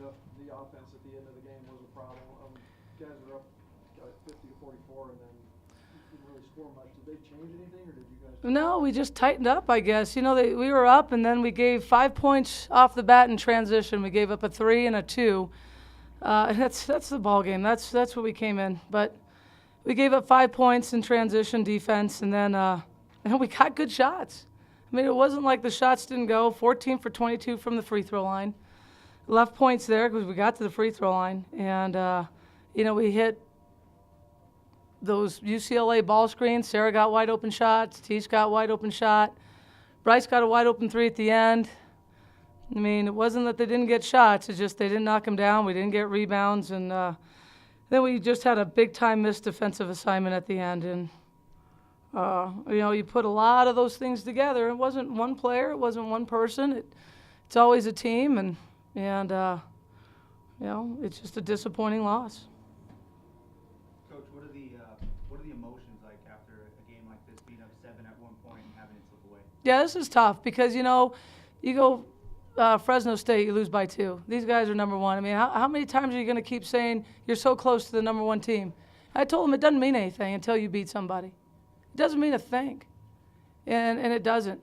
the offense at the end of the game was a problem. Guys were up 50-44, and then didn't really score much. Did they change anything, or did you guys? No, we just tightened up, I guess. We were up, and then we gave 5 points off the bat in transition. We gave up a 3 and a 2. That's the ball game. That's what we came in. But we gave up 5 points in transition defense, and then we got good shots. I mean, it wasn't like the shots didn't go. 14 for 22 from the free throw line. Left points there because we got to the free throw line, and we hit those UCLA ball screens. Sarah got wide open shots. Tish got wide open shot. Bryce got a wide open 3 at the end. I mean, it wasn't that they didn't get shots. It's just they didn't knock them down. We didn't get rebounds, and then we just had a big-time missed defensive assignment at the end. And you put a lot of those things together. It wasn't one player. It wasn't one person. It's always a team, and it's just a disappointing loss. Coach, what are the emotions like after a game like this, being up 7 at one point and having it slip away? Yeah, this is tough because you go Fresno State, you lose by 2. These guys are number 1. I mean, how many times are you going to keep saying you're so close to the number 1 team? I told them it doesn't mean anything until you beat somebody. It doesn't mean a thing, and it doesn't.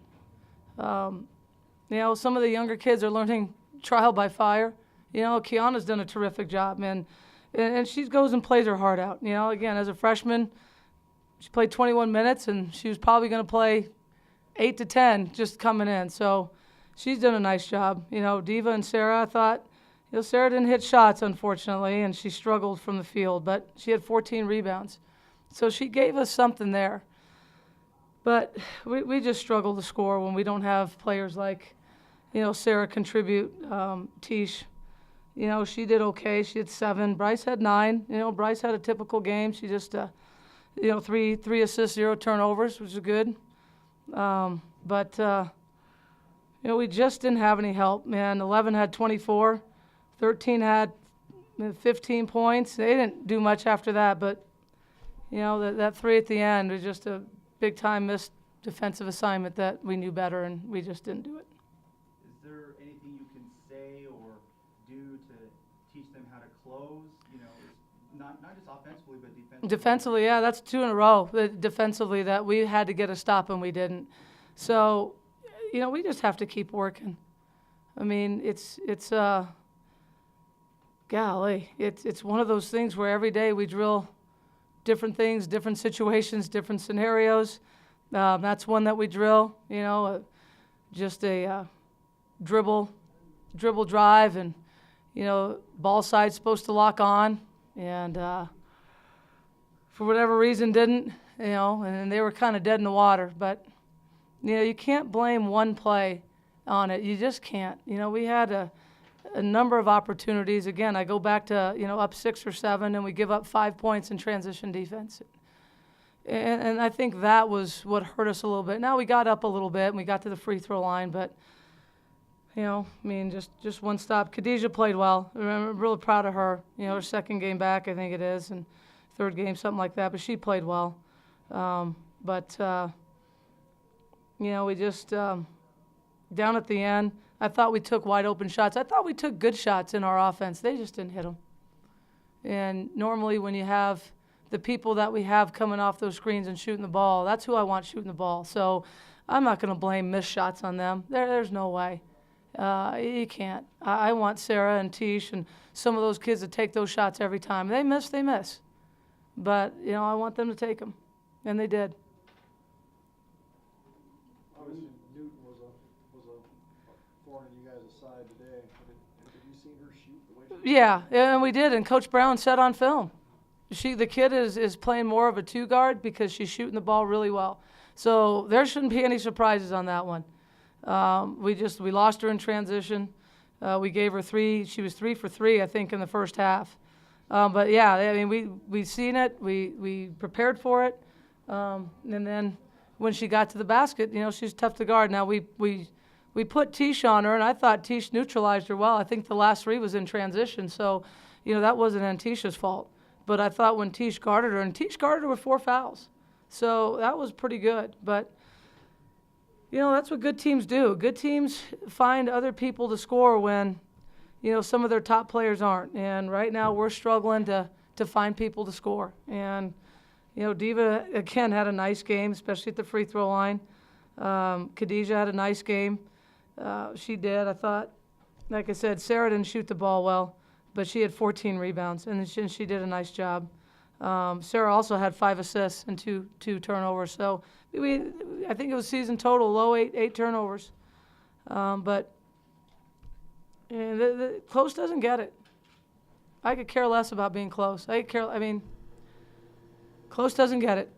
Some of the younger kids are learning trial by fire. Kiana's done a terrific job, man, and she goes and plays her heart out. Again, as a freshman, she played 21 minutes, and she was probably going to play 8 to 10 just coming in. So she's done a nice job. Diva and Sarah, I thought, Sarah didn't hit shots, unfortunately, and she struggled from the field, but she had 14 rebounds. So she gave us something there. But we just struggle to score when we don't have players like, Sarah contribute. Tish, she did okay. She had 7. Bryce had 9. Bryce had a typical game. She just, 3 assists, 0 turnovers, which is good. But we just didn't have any help, man. 11 had 24. 13 had 15 points. They didn't do much after that, but, that 3 at the end was just a big-time missed defensive assignment that we knew better, and we just didn't do it. Is there anything you can say or do to teach them how to close? Not just offensively, but defensively. Defensively, yeah, that's 2 in a row. Defensively, that we had to get a stop and we didn't. So, we just have to keep working. I mean, it's golly, it's one of those things where every day we drill different things, different situations, different scenarios. That's one that we drill, just a dribble drive, and, ball side's supposed to lock on, and for whatever reason didn't, and they were kind of dead in the water. But, you can't blame one play on it. You just can't. We had a number of opportunities. Again, I go back to, up 6 or 7, and we give up 5 points in transition defense. And I think that was what hurt us a little bit. Now we got up a little bit, and we got to the free throw line, but, just one stop. Khadijah played well. I'm really proud of her. Her second game back, I think it is, and third game, something like that, but she played well. We just, down at the end, I thought we took wide open shots. I thought we took good shots in our offense. They just didn't hit them. And normally when you have the people that we have coming off those screens and shooting the ball, that's who I want shooting the ball. So I'm not going to blame missed shots on them. There's no way. You can't. I want Sarah and Tish and some of those kids to take those shots every time. They miss, they miss. But, I want them to take them. And they did. Obviously, Newton was a thorn in you guys' side today. Have you seen her shoot the way she Yeah, and we did. And Coach Brown said on film, the kid is playing more of a 2-guard because she's shooting the ball really well. So there shouldn't be any surprises on that one. We lost her in transition. We gave her 3. She was 3 for 3, I think, in the first half. But yeah, I mean, we've seen it. We prepared for it. And then when she got to the basket, she's tough to guard. Now we put Tish on her, and I thought Tish neutralized her well. I think the last 3 was in transition, so that wasn't Antisha's fault. But I thought when Tish guarded her, and Tish guarded her with 4 fouls, so that was pretty good. But that's what good teams do. Good teams find other people to score when some of their top players aren't. And right now we're struggling to find people to score. And, Diva, again, had a nice game, especially at the free throw line. Khadijah had a nice game. She did, I thought. Like I said, Sarah didn't shoot the ball well, but she had 14 rebounds, and she did a nice job. Sarah also had 5 assists and two turnovers. So I think it was season total, low 8 turnovers. But close doesn't get it. I could care less about being close. Close doesn't get it.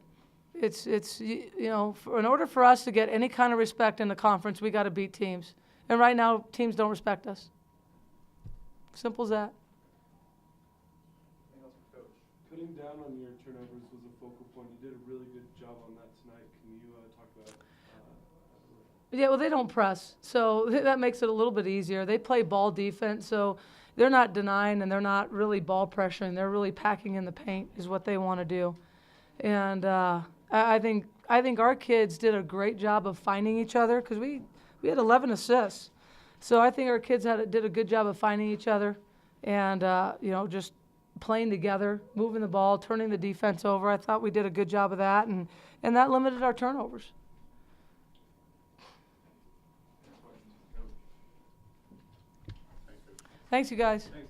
It's in order for us to get any kind of respect in the conference, we got to beat teams. And right now, teams don't respect us. Simple as that. Cutting down on your turnovers was a focal point. You did a really good job on that tonight. Can you talk about Yeah, well, they don't press, so that makes it a little bit easier. They play ball defense, so they're not denying and they're not really ball pressuring. They're really packing in the paint is what they want to do. And I think our kids did a great job of finding each other because we had 11 assists. So I think our kids did a good job of finding each other and, just playing together, moving the ball, turning the defense over. I thought we did a good job of that, and that limited our turnovers. Thanks, you guys. Thanks.